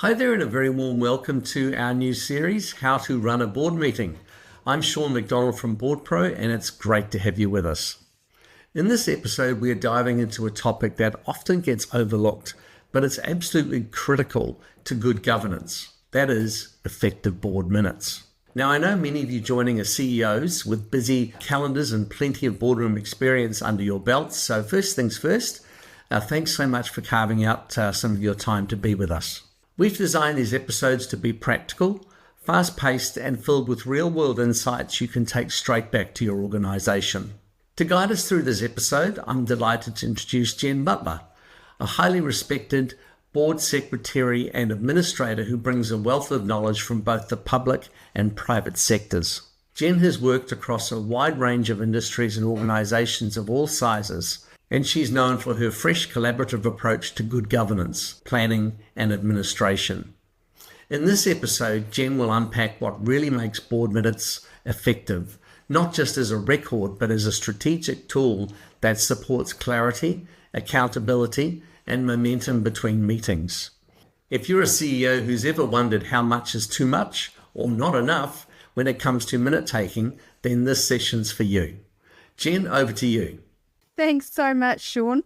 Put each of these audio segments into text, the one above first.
Hi there, and a very warm welcome to our new series, How to Run a Board Meeting. I'm Sean McDonald from BoardPro, and it's great to have you with us. In this episode, we are diving into a topic that often gets overlooked, but it's absolutely critical to good governance. That is effective board minutes. Now, I know many of you joining are CEOs with busy calendars and plenty of boardroom experience under your belts. So first things first, thanks so much for carving out some of your time to be with us. We've designed these episodes to be practical, fast-paced, and filled with real-world insights you can take straight back to your organization. To guide us through this episode, I'm delighted to introduce Jen Butler, a highly respected board secretary and administrator who brings a wealth of knowledge from both the public and private sectors. Jen has worked across a wide range of industries and organizations of all sizes, and she's known for her fresh collaborative approach to good governance, planning, and administration. In this episode, Jen will unpack what really makes board minutes effective, not just as a record, but as a strategic tool that supports clarity, accountability, and momentum between meetings. If you're a CEO who's ever wondered how much is too much or not enough when it comes to minute taking, then this session's for you. Jen, over to you. Thanks so much, Sean.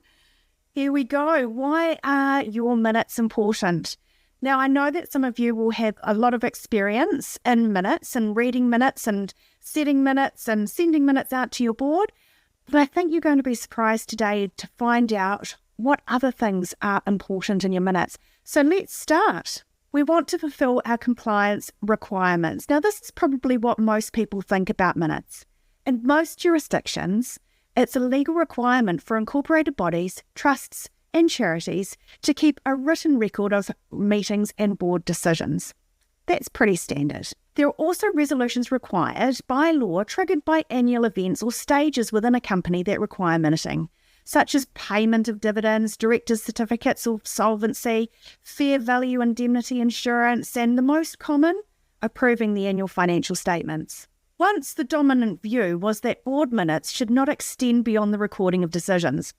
Here we go. Why are your minutes important? Now, I know that some of you will have a lot of experience in minutes and reading minutes and setting minutes and sending minutes out to your board, but I think you're going to be surprised today to find out what other things are important in your minutes. So let's start. We want to fulfill our compliance requirements. Now, this is probably what most people think about minutes. In most jurisdictions, it's a legal requirement for incorporated bodies, trusts, and charities to keep a written record of meetings and board decisions. That's pretty standard. There are also resolutions required by law triggered by annual events or stages within a company that require minuting, such as payment of dividends, directors' certificates of solvency, fair value indemnity insurance, and the most common, approving the annual financial statements. Once the dominant view was that board minutes should not extend beyond the recording of decisions.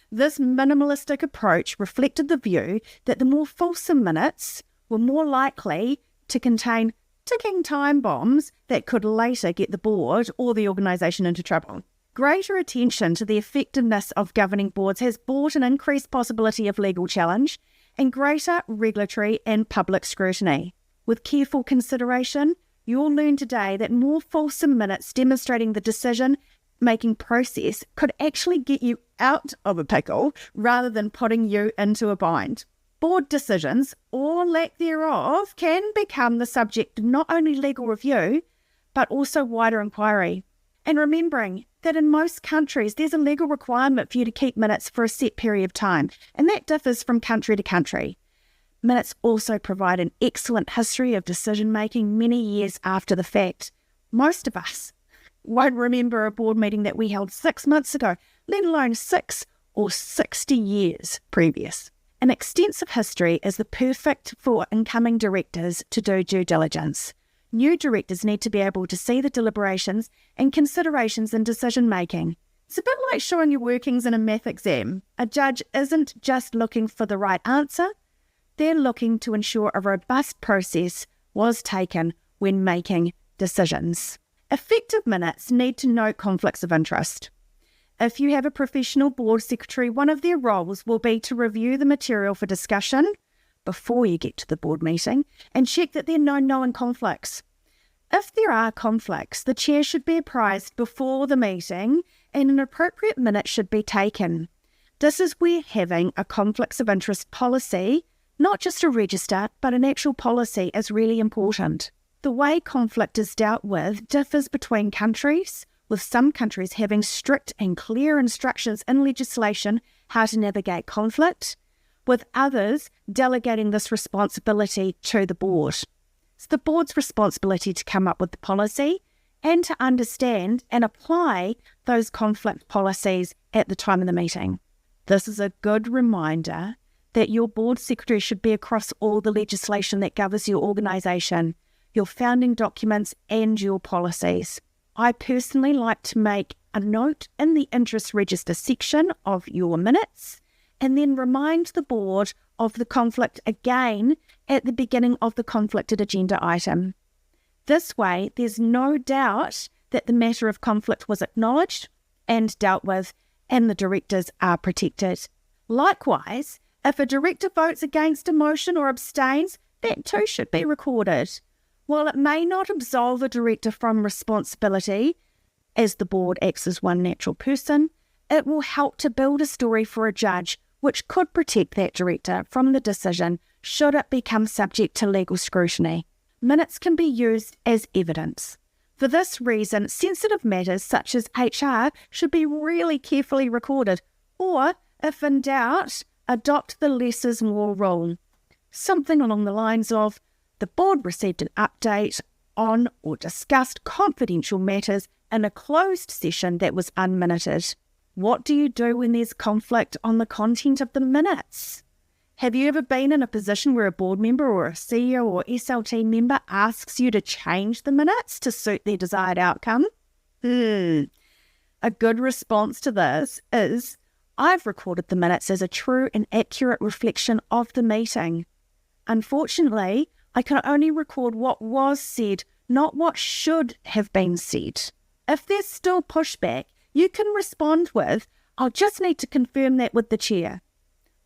This minimalistic approach reflected the view that the more fulsome minutes were more likely to contain ticking time bombs that could later get the board or the organisation into trouble. Greater attention to the effectiveness of governing boards has brought an increased possibility of legal challenge and greater regulatory and public scrutiny. With careful consideration, you'll learn today that more fulsome minutes demonstrating the decision-making process could actually get you out of a pickle rather than putting you into a bind. Board decisions, or lack thereof, can become the subject of not only legal review, but also wider inquiry. And remembering that in most countries, there's a legal requirement for you to keep minutes for a set period of time, and that differs from country to country. Minutes also provide an excellent history of decision-making many years after the fact. Most of us won't remember a board meeting that we held 6 months ago, let alone 6 or 60 years previous. An extensive history is the perfect for incoming directors to do due diligence. New directors need to be able to see the deliberations and considerations in decision-making. It's a bit like showing your workings in a math exam. A judge isn't just looking for the right answer, they're looking to ensure a robust process was taken when making decisions. Effective minutes need to note conflicts of interest. If you have a professional board secretary, one of their roles will be to review the material for discussion before you get to the board meeting and check that there are no known conflicts. If there are conflicts, the chair should be apprised before the meeting and an appropriate minute should be taken. This is where having a conflicts of interest policy, not just a register, but an actual policy, is really important. The way conflict is dealt with differs between countries, with some countries having strict and clear instructions in legislation how to navigate conflict, with others delegating this responsibility to the board. It's the board's responsibility to come up with the policy and to understand and apply those conflict policies at the time of the meeting. This is a good reminder that your board secretary should be across all the legislation that governs your organisation, your founding documents and your policies. I personally like to make a note in the interest register section of your minutes and then remind the board of the conflict again at the beginning of the conflicted agenda item. This way, there's no doubt that the matter of conflict was acknowledged and dealt with, and the directors are protected. Likewise, if a director votes against a motion or abstains, that too should be recorded. While it may not absolve a director from responsibility, as the board acts as one natural person, it will help to build a story for a judge which could protect that director from the decision should it become subject to legal scrutiny. Minutes can be used as evidence. For this reason, sensitive matters such as HR should be really carefully recorded, or, if in doubt, adopt the less is more rule. Something along the lines of, the board received an update on or discussed confidential matters in a closed session that was unminuted. What do you do when there's conflict on the content of the minutes? Have you ever been in a position where a board member or a CEO or SLT member asks you to change the minutes to suit their desired outcome? A good response to this is, I've recorded the minutes as a true and accurate reflection of the meeting. Unfortunately, I can only record what was said, not what should have been said. If there's still pushback, you can respond with, I'll just need to confirm that with the chair.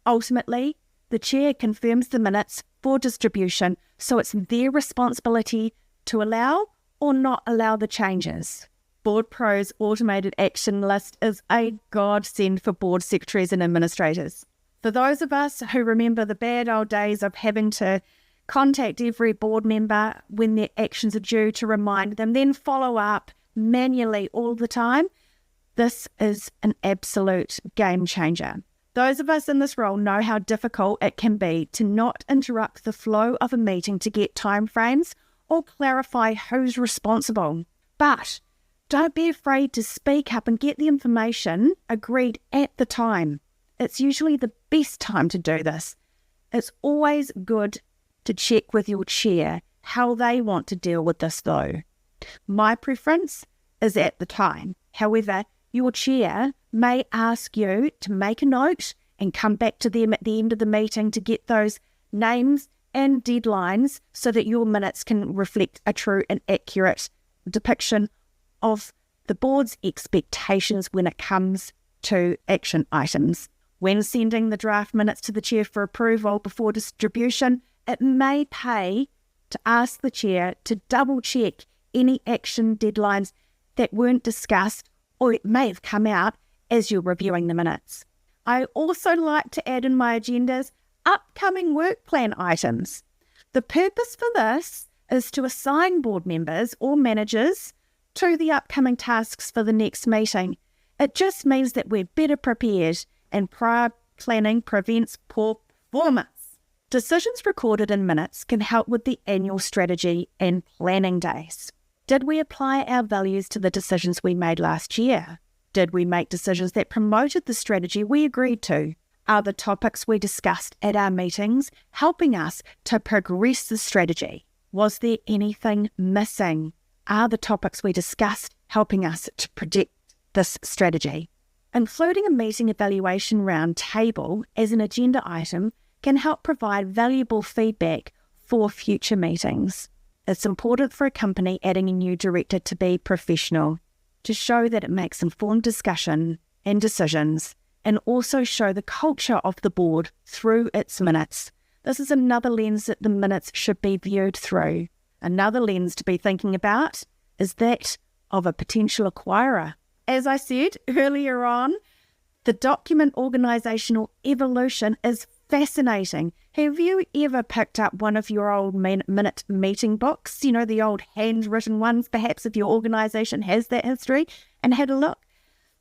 Ultimately, the chair confirms the minutes for distribution, so it's their responsibility to allow or not allow the changes. BoardPro's automated action list is a godsend for board secretaries and administrators. For those of us who remember the bad old days of having to contact every board member when their actions are due to remind them, then follow up manually all the time, this is an absolute game changer. Those of us in this role know how difficult it can be to not interrupt the flow of a meeting to get timeframes or clarify who's responsible. But don't be afraid to speak up and get the information agreed at the time. It's usually the best time to do this. It's always good to check with your chair how they want to deal with this though. My preference is at the time. However, your chair may ask you to make a note and come back to them at the end of the meeting to get those names and deadlines so that your minutes can reflect a true and accurate depiction of the board's expectations when it comes to action items. When sending the draft minutes to the chair for approval before distribution, it may pay to ask the chair to double check any action deadlines that weren't discussed or it may have come out as you're reviewing the minutes. I also like to add in my agendas upcoming work plan items. The purpose for this is to assign board members or managers to the upcoming tasks for the next meeting. It just means that we're better prepared and prior planning prevents poor performance. Decisions recorded in minutes can help with the annual strategy and planning days. Did we apply our values to the decisions we made last year? Did we make decisions that promoted the strategy we agreed to? Are the topics we discussed at our meetings helping us to progress the strategy? Was there anything missing? Are the topics we discussed helping us to predict this strategy? Including a meeting evaluation round table as an agenda item can help provide valuable feedback for future meetings. It's important for a company adding a new director to be professional, to show that it makes informed discussion and decisions, and also show the culture of the board through its minutes. This is another lens that the minutes should be viewed through. Another lens to be thinking about is that of a potential acquirer. As I said earlier on, the document organisational evolution is fascinating. Have you ever picked up one of your old minute meeting books, you know, the old handwritten ones, perhaps if your organisation has that history, and had a look?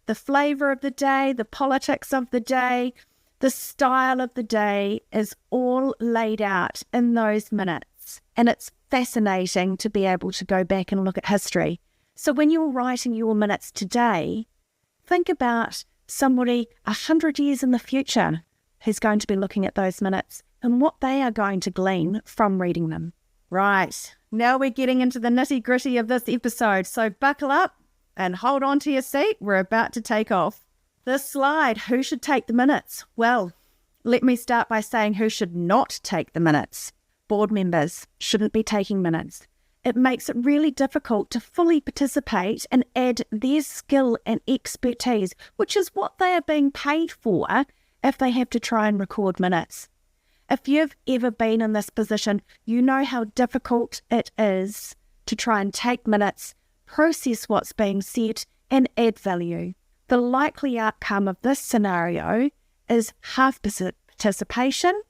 The flavour of the day, the politics of the day, the style of the day is all laid out in those minutes. And it's fascinating to be able to go back and look at history. So when you're writing your minutes today, think about somebody 100 years in the future who's going to be looking at those minutes and what they are going to glean from reading them. Right, now we're getting into the nitty-gritty of this episode, so buckle up and hold on to your seat. We're about to take off. This slide, who should take the minutes? Well, let me start by saying who should not take the minutes. board members shouldn't be taking minutes. It makes it really difficult to fully participate and add their skill and expertise, which is what they are being paid for, if they have to try and record minutes. If you've ever been in this position, you know how difficult it is to try and take minutes, process what's being said, and add value. The likely outcome of this scenario is half participation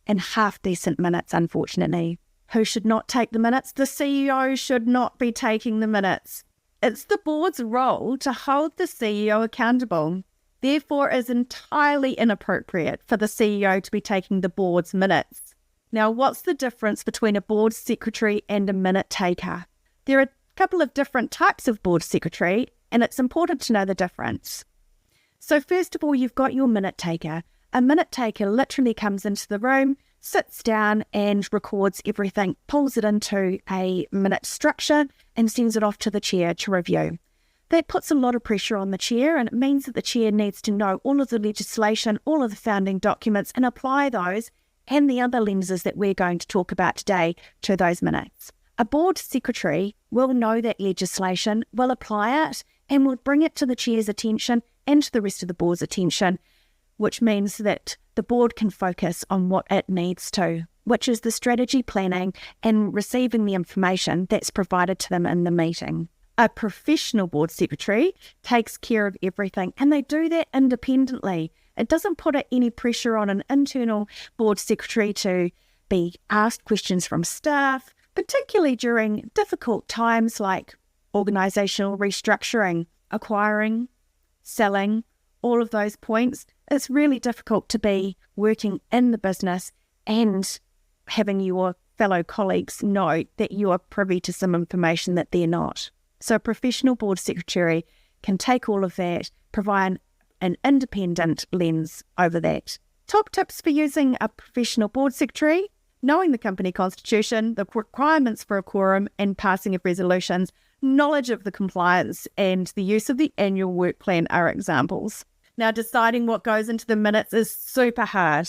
and half decent minutes, unfortunately. Who should not take the minutes? The CEO should not be taking the minutes. It's the board's role to hold the CEO accountable. Therefore, it is entirely inappropriate for the CEO to be taking the board's minutes. Now, what's the difference between a board secretary and a minute taker? There are a couple of different types of board secretary, and it's important to know the difference. So first of all, you've got your minute taker. A minute taker literally comes into the room, sits down and records everything, pulls it into a minute structure and sends it off to the chair to review. That puts a lot of pressure on the chair, and it means that the chair needs to know all of the legislation, all of the founding documents, and apply those and the other lenses that we're going to talk about today to those minutes. A board secretary will know that legislation, will apply it, and will bring it to the chair's attention and to the rest of the board's attention, which means that the board can focus on what it needs to, which is the strategy planning and receiving the information that's provided to them in the meeting. A professional board secretary takes care of everything, and they do that independently. It doesn't put any pressure on an internal board secretary to be asked questions from staff, particularly during difficult times like organisational restructuring, acquiring, selling, all of those points. It's really difficult to be working in the business and having your fellow colleagues know that you are privy to some information that they're not. So a professional board secretary can take all of that, provide an independent lens over that. Top tips for using a professional board secretary: knowing the company constitution, the requirements for a quorum and passing of resolutions, knowledge of the compliance, and the use of the annual work plan are examples. Now, deciding what goes into the minutes is super hard.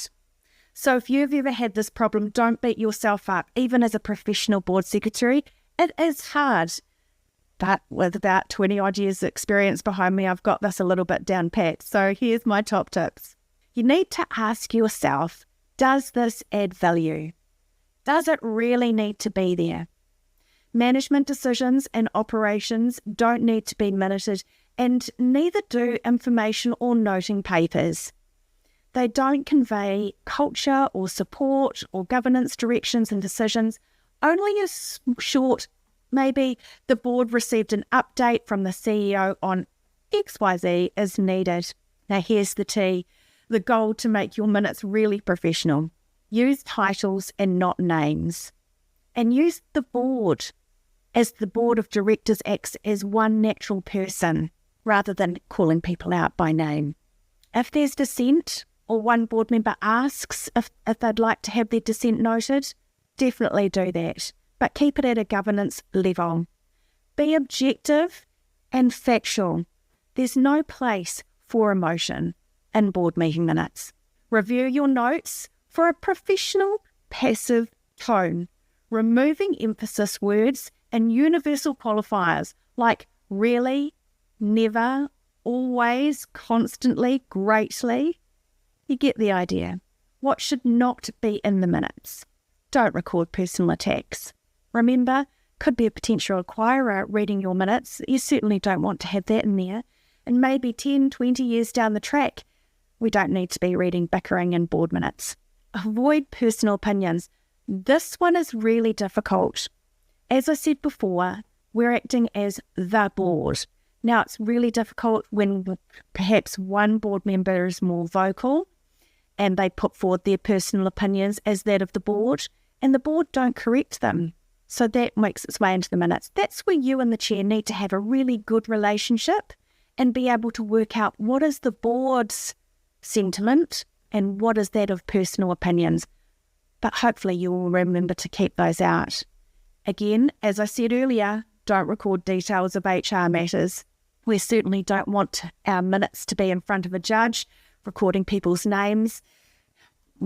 So if you've ever had this problem, don't beat yourself up. Even as a professional board secretary, it is hard. But with about 20 odd years experience behind me, I've got this a little bit down pat. So here's my top tips. You need to ask yourself, does this add value? Does it really need to be there? Management decisions and operations don't need to be minuted, and neither do information or noting papers. They don't convey culture or support or governance directions and decisions. Only a short, maybe the board received an update from the CEO on XYZ is needed. Now here's the T, the goal to make your minutes really professional. Use titles and not names. And use the board as the board of directors acts as one natural person rather than calling people out by name. If there's dissent or one board member asks if they'd like to have their dissent noted, definitely do that, but keep it at a governance level. Be objective and factual. There's no place for emotion in board meeting minutes. Review your notes for a professional, passive tone, removing emphasis words and universal qualifiers like really, never, always, constantly, greatly. You get the idea. What should not be in the minutes? Don't record personal attacks. Remember, could be a potential acquirer reading your minutes. You certainly don't want to have that in there. And maybe 10, 20 years down the track, we don't need to be reading bickering in board minutes. Avoid personal opinions. This one is really difficult. As I said before, we're acting as the board. Now, it's really difficult when perhaps one board member is more vocal and they put forward their personal opinions as that of the board, and the board don't correct them. So that makes its way into the minutes. That's where you and the chair need to have a really good relationship and be able to work out what is the board's sentiment and what is that of personal opinions. But hopefully you will remember to keep those out. Again, as I said earlier, don't record details of HR matters. We certainly don't want our minutes to be in front of a judge, recording people's names.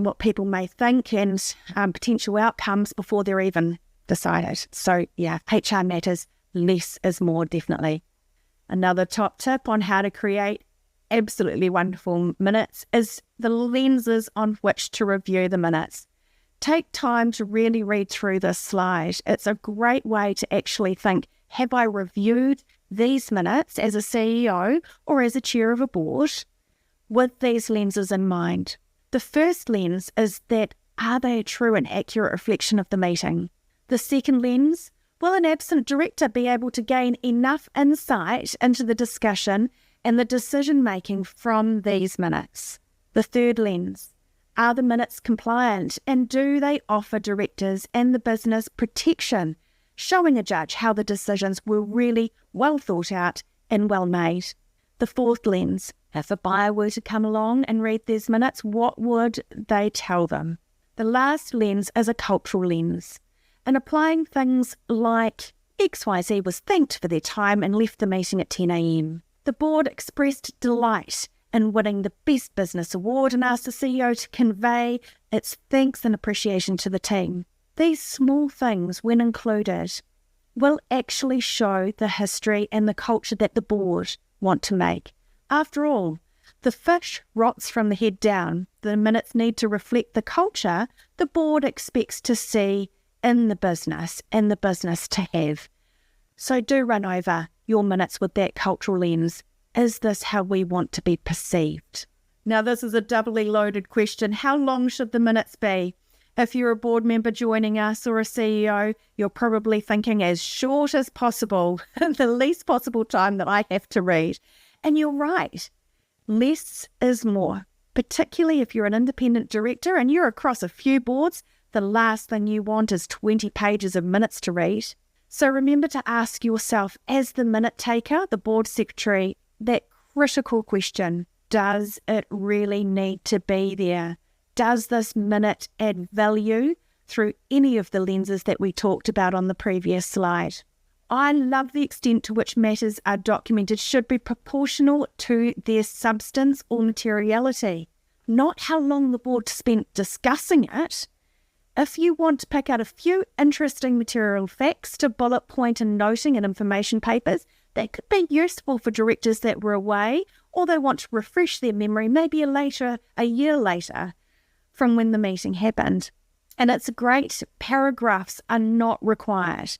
what people may think and potential outcomes before they're even decided. So yeah, HR matters. Less is more, definitely. Another top tip on how to create absolutely wonderful minutes is the lenses on which to review the minutes. Take time to really read through this slide. It's a great way to actually think, have I reviewed these minutes as a CEO or as a chair of a board with these lenses in mind? The first lens is that, are they a true and accurate reflection of the meeting? The second lens, will an absent director be able to gain enough insight into the discussion and the decision-making from these minutes? The third lens, are the minutes compliant and do they offer directors and the business protection, showing a judge how the decisions were really well thought out and well made? The fourth lens, if a buyer were to come along and read these minutes, what would they tell them? The last lens is a cultural lens, and applying things like XYZ was thanked for their time and left the meeting at 10 a.m. The board expressed delight in winning the Best Business Award and asked the CEO to convey its thanks and appreciation to the team. These small things, when included, will actually show the history and the culture that the board want to make. After all, the fish rots from the head down. The minutes need to reflect the culture the board expects to see in the business and the business to have. So do run over your minutes with that cultural lens. Is this how we want to be perceived? Now, this is a doubly loaded question. How long should the minutes be? If you're a board member joining us or a CEO, you're probably thinking as short as possible, the least possible time that I have to read. And you're right. Less is more, particularly if you're an independent director and you're across a few boards. The last thing you want is 20 pages of minutes to read. So remember to ask yourself, as the minute taker, the board secretary, that critical question: does it really need to be there? Does this minute add value through any of the lenses that we talked about on the previous slide? I love the extent to which matters are documented should be proportional to their substance or materiality, not how long the board spent discussing it. If you want to pick out a few interesting material facts to bullet point and noting in information papers, that could be useful for directors that were away or they want to refresh their memory maybe a year later from when the meeting happened. And it's great, paragraphs are not required.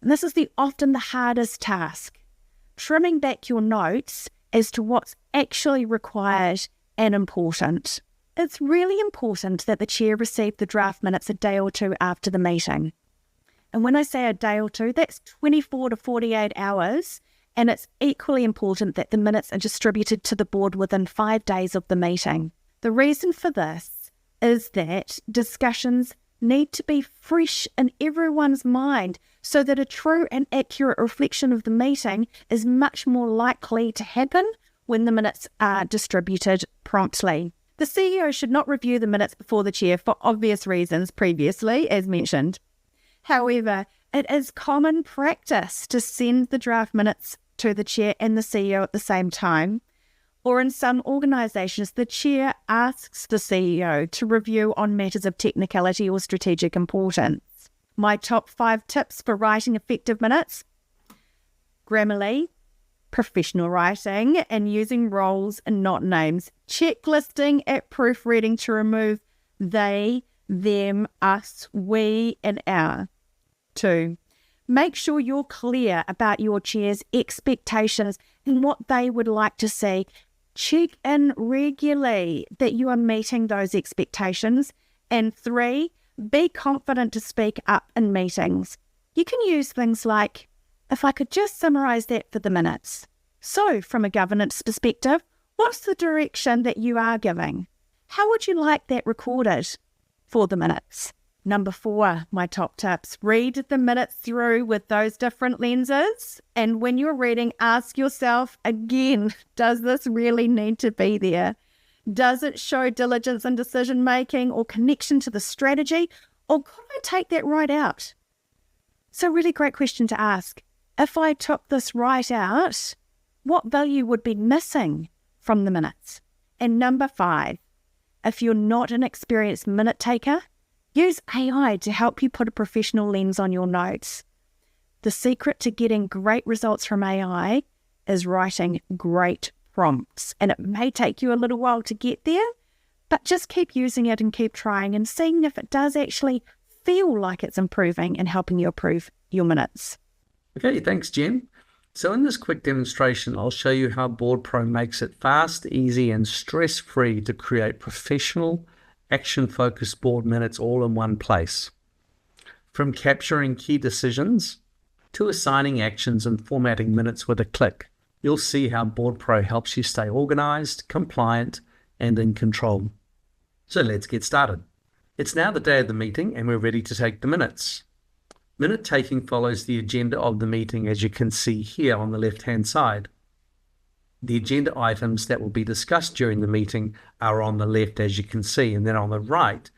And this is often the hardest task, trimming back your notes as to what's actually required and important. It's really important that the chair receive the draft minutes a day or two after the meeting. And when I say a day or two, that's 24 to 48 hours, and it's equally important that the minutes are distributed to the board within 5 days of the meeting. The reason for this is that discussions need to be fresh in everyone's mind so that a true and accurate reflection of the meeting is much more likely to happen when the minutes are distributed promptly. The CEO should not review the minutes before the chair for obvious reasons previously, as mentioned. However, it is common practice to send the draft minutes to the chair and the CEO at the same time, or in some organisations, the chair asks the CEO to review on matters of technicality or strategic importance. My top 5 tips for writing effective minutes: Grammarly, professional writing, and using roles and not names. Checklisting at proofreading to remove they, them, us, we, and our. 2. Make sure you're clear about your chair's expectations and what they would like to see. Check in regularly that you are meeting those expectations. And 3, be confident to speak up in meetings. You can use things like, if I could just summarise that for the minutes. So, from a governance perspective, what's the direction that you are giving? How would you like that recorded for the minutes? Number 4, my top tips. Read the minutes through with those different lenses. And when you're reading, ask yourself again, does this really need to be there? Does it show diligence in decision making or connection to the strategy? Or could I take that right out? So really great question to ask. If I took this right out, what value would be missing from the minutes? And number 5, If you're not an experienced minute taker, use AI to help you put a professional lens on your notes. The secret to getting great results from AI is writing great prompts, and it may take you a little while to get there, but just keep using it and keep trying and seeing if it does actually feel like it's improving and helping you improve your minutes. Okay, thanks, Jen. So in this quick demonstration, I'll show you how BoardPro makes it fast, easy, and stress-free to create professional, action-focused board minutes all in one place. From capturing key decisions to assigning actions and formatting minutes with a click, you'll see how BoardPro helps you stay organized, compliant, and in control. So let's get started. It's now the day of the meeting and we're ready to take the minutes. Minute taking follows the agenda of the meeting, as you can see here on the left-hand side. The agenda items that will be discussed during the meeting are on the left, as you can see, and then on the right,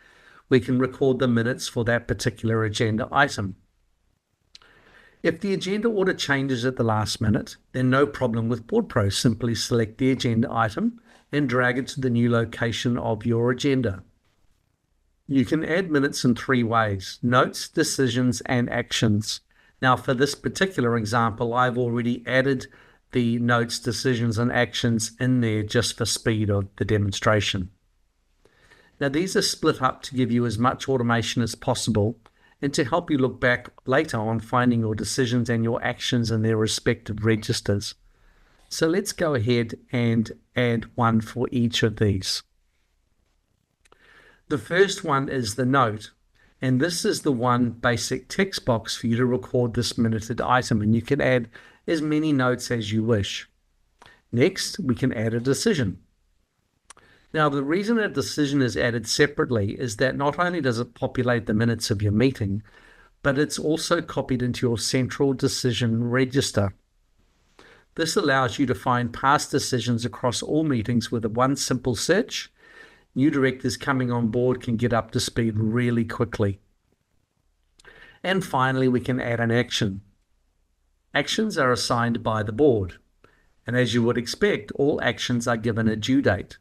we can record the minutes for that particular agenda item. If the agenda order changes at the last minute, then no problem with BoardPro. Simply select the agenda item and drag it to the new location of your agenda. You can add minutes in 3 ways: notes, decisions, and actions. Now, for this particular example, I've already added the notes, decisions, and actions in there just for speed of the demonstration. Now, these are split up to give you as much automation as possible and to help you look back later on finding your decisions and your actions in their respective registers. So let's go ahead and add one for each of these. The first one is the note, and this is the one basic text box for you to record this minuted item, and you can add as many notes as you wish. Next, we can add a decision. Now, the reason a decision is added separately is that not only does it populate the minutes of your meeting, but it's also copied into your central decision register. This allows you to find past decisions across all meetings with a one simple search. New directors coming on board can get up to speed really quickly. And finally, we can add an action. Actions are assigned by the board, and as you would expect, all actions are given a due date.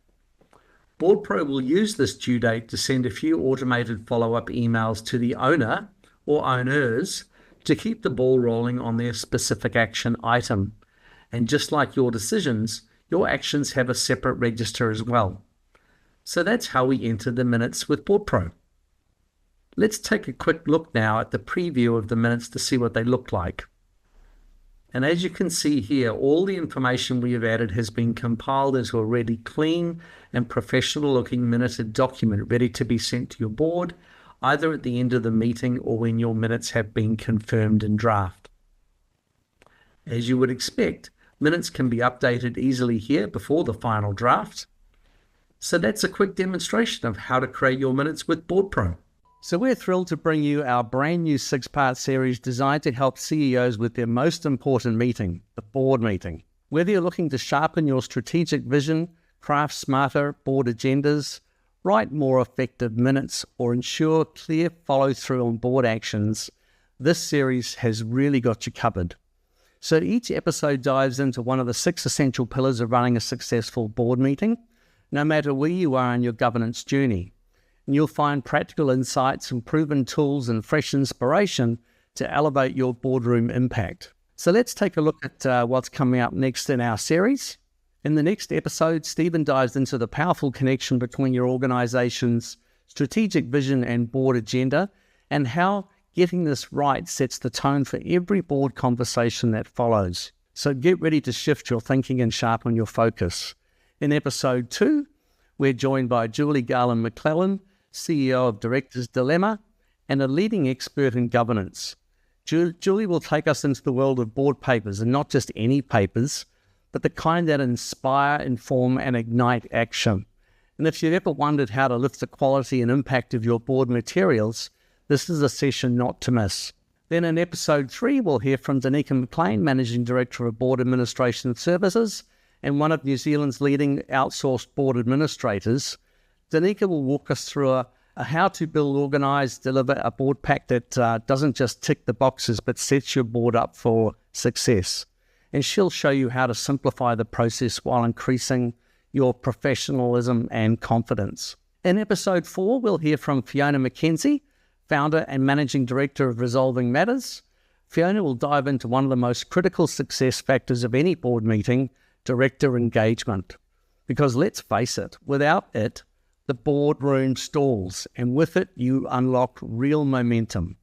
BoardPro will use this due date to send a few automated follow-up emails to the owner or owners to keep the ball rolling on their specific action item. And just like your decisions, your actions have a separate register as well. So that's how we enter the minutes with BoardPro. Let's take a quick look now at the preview of the minutes to see what they look like. And as you can see here, all the information we have added has been compiled into a really clean and professional looking minuted document ready to be sent to your board, either at the end of the meeting or when your minutes have been confirmed in draft. As you would expect, minutes can be updated easily here before the final draft. So that's a quick demonstration of how to create your minutes with BoardPro. So we're thrilled to bring you our brand new 6-part series designed to help CEOs with their most important meeting, the board meeting. Whether you're looking to sharpen your strategic vision, craft smarter board agendas, write more effective minutes, or ensure clear follow-through on board actions, this series has really got you covered. So each episode dives into one of the 6 essential pillars of running a successful board meeting, no matter where you are in your governance journey. And you'll find practical insights and proven tools and fresh inspiration to elevate your boardroom impact. So let's take a look at what's coming up next in our series. In the next episode, Stephen dives into the powerful connection between your organization's strategic vision and board agenda, and how getting this right sets the tone for every board conversation that follows. So get ready to shift your thinking and sharpen your focus. In episode 2, we're joined by Julie Garland-McClellan, CEO of Director's Dilemma, and a leading expert in governance. Julie will take us into the world of board papers, and not just any papers, but the kind that inspire, inform, and ignite action. And if you've ever wondered how to lift the quality and impact of your board materials, this is a session not to miss. Then in episode 3, we'll hear from Danica McLean, Managing Director of Board Administration Services, and one of New Zealand's leading outsourced board administrators. Danica will walk us through a how to build, organize, deliver a board pack that doesn't just tick the boxes, but sets your board up for success. And she'll show you how to simplify the process while increasing your professionalism and confidence. In episode 4, we'll hear from Fiona McKenzie, founder and managing director of Resolving Matters. Fiona will dive into one of the most critical success factors of any board meeting, director engagement. Because let's face it, without it, the boardroom stalls, and with it, you unlock real momentum.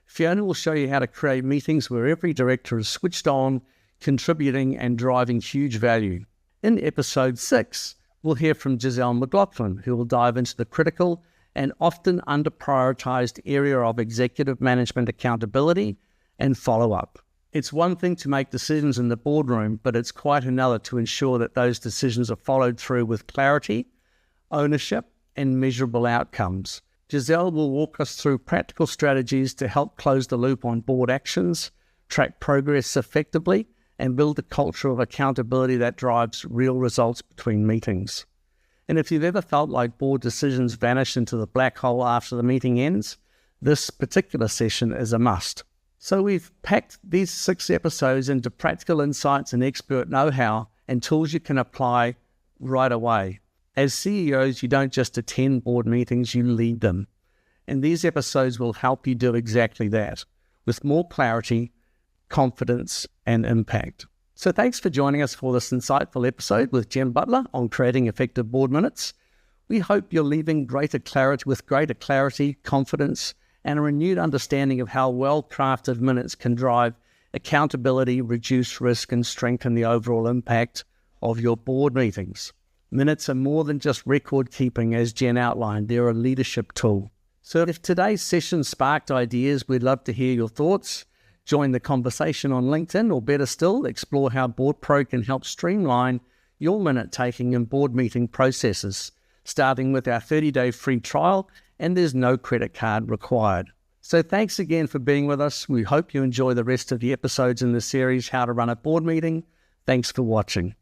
Fiona will show you how to create meetings where every director is switched on, contributing and driving huge value. In episode 6, we'll hear from Giselle McLaughlin, who will dive into the critical and often under-prioritized area of executive management accountability and follow-up. It's one thing to make decisions in the boardroom, but it's quite another to ensure that those decisions are followed through with clarity, ownership, and measurable outcomes. Giselle will walk us through practical strategies to help close the loop on board actions, track progress effectively, and build a culture of accountability that drives real results between meetings. And if you've ever felt like board decisions vanish into the black hole after the meeting ends, this particular session is a must. So we've packed these 6 episodes into practical insights and expert know-how and tools you can apply right away. As CEOs, you don't just attend board meetings, you lead them. And these episodes will help you do exactly that, with more clarity, confidence, and impact. So thanks for joining us for this insightful episode with Jen Butler on creating effective board minutes. We hope you're leaving with greater clarity, confidence, and a renewed understanding of how well-crafted minutes can drive accountability, reduce risk, and strengthen the overall impact of your board meetings. Minutes are more than just record keeping, as Jen outlined. They're a leadership tool. So if today's session sparked ideas, we'd love to hear your thoughts. Join the conversation on LinkedIn, or better still, explore how BoardPro can help streamline your minute-taking and board meeting processes, starting with our 30-day free trial, and there's no credit card required. So thanks again for being with us. We hope you enjoy the rest of the episodes in the series, How to Run a Board Meeting. Thanks for watching.